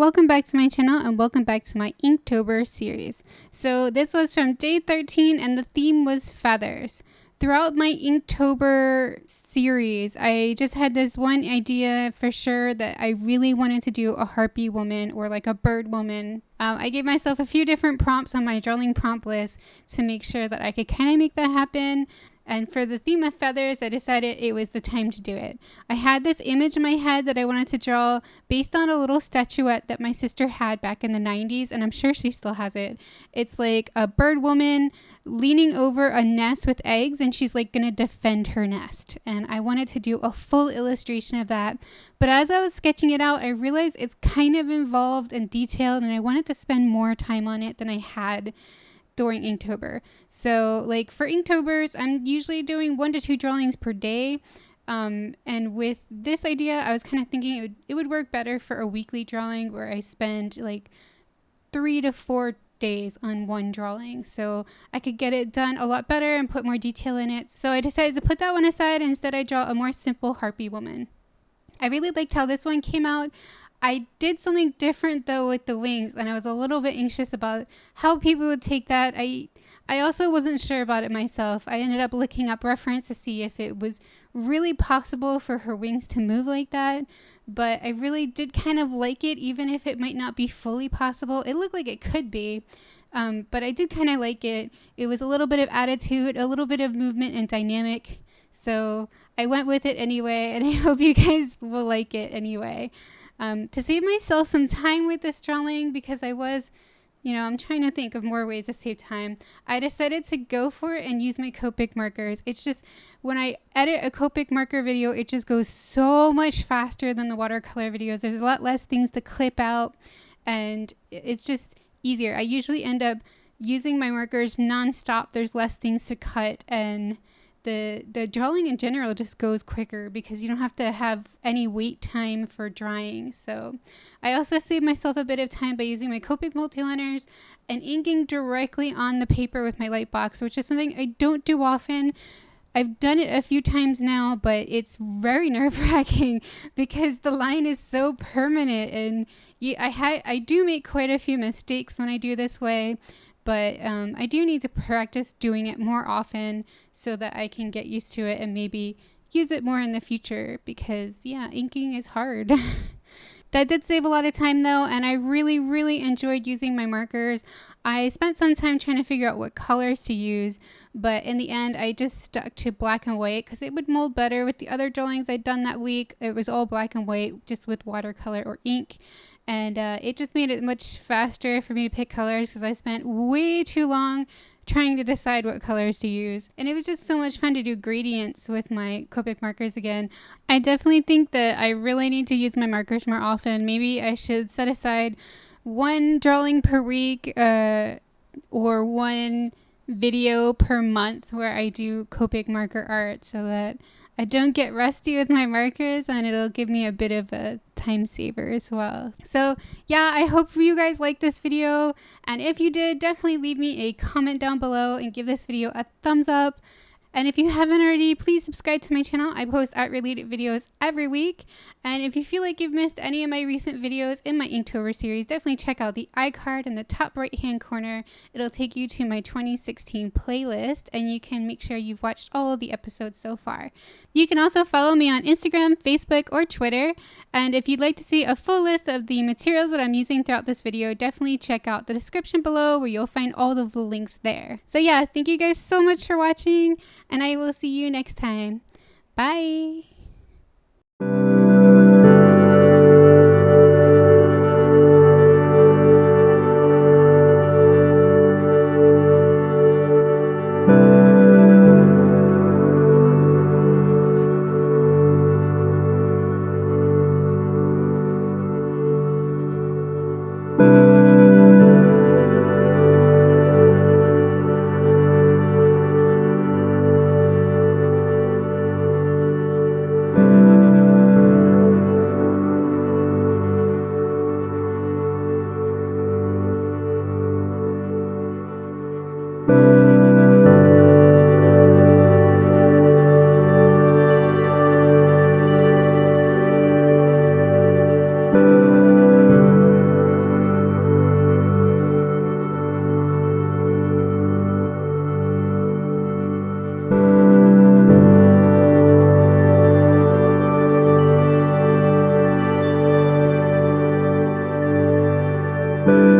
welcome back to my channel and welcome back to my Inktober series. So this was from day 13 and the theme was feathers. Throughout my Inktober series, I just had this one idea for sure that I really wanted to do a harpy woman or like a bird woman. I gave myself a few different prompts on my drawing prompt list to make sure that I could kind of make that happen. And for the theme of feathers, I decided it was the time to do it. I had this image in my head that I wanted to draw based on a little statuette that my sister had back in the 90s, and I'm sure she still has it. It's like a bird woman leaning over a nest with eggs, and she's like gonna defend her nest. And I wanted to do a full illustration of that. But as I was sketching it out, I realized it's kind of involved and detailed, and I wanted to spend more time on it than I had during Inktober. So like for Inktober's, I'm usually doing 1 to 2 drawings per day. And with this idea, I was kind of thinking it would work better for a weekly drawing where I spend like 3 to 4 days on one drawing. So I could get it done a lot better and put more detail in it. So I decided to put that one aside and instead I draw a more simple harpy woman. I really liked how this one came out. I did something different though with the wings, and I was a little bit anxious about how people would take that. I also wasn't sure about it myself. I ended up looking up reference to see if it was really possible for her wings to move like that, but I really did kind of like it, even if it might not be fully possible. It looked like it could be, but I did kind of like it. It was a little bit of attitude, a little bit of movement and dynamic, so I went with it anyway, and I hope you guys will like it anyway. To save myself some time with this drawing, because I was, I'm trying to think of more ways to save time, I decided to go for it and use my Copic markers. It's just, when I edit a Copic marker video, it just goes so much faster than the watercolor videos. There's a lot less things to clip out, and it's just easier. I usually end up using my markers non-stop. There's less things to cut, and the drawing in general just goes quicker because you don't have to have any wait time for drying. So I also saved myself a bit of time by using my Copic multiliners and inking directly on the paper with my light box, which is something I don't do often. I've done it a few times now, but it's very nerve-wracking because the line is so permanent, and I do make quite a few mistakes when I do this way. But I do need to practice doing it more often so that I can get used to it and maybe use it more in the future because, yeah, inking is hard. That did save a lot of time though, and I really, really enjoyed using my markers. I spent some time trying to figure out what colors to use, but in the end I just stuck to black and white because it would mold better with the other drawings I'd done that week. It was all black and white, just with watercolor or ink. And it just made it much faster for me to pick colors because I spent way too long trying to decide what colors to use. And it was just so much fun to do gradients with my Copic markers again. I definitely think that I really need to use my markers more often. Maybe I should set aside 1 drawing per week or 1 video per month where I do Copic marker art so that I don't get rusty with my markers, and it'll give me a bit of a time saver as well. So yeah, I hope you guys liked this video, and if you did, definitely leave me a comment down below and give this video a thumbs up. And if you haven't already, please subscribe to my channel. I post art-related videos every week. And if you feel like you've missed any of my recent videos in my Inktober series, definitely check out the iCard in the top right-hand corner. It'll take you to my 2016 playlist, and you can make sure you've watched all of the episodes so far. You can also follow me on Instagram, Facebook, or Twitter. And if you'd like to see a full list of the materials that I'm using throughout this video, definitely check out the description below where you'll find all of the links there. So yeah, thank you guys so much for watching, and I will see you next time. Bye! Bye.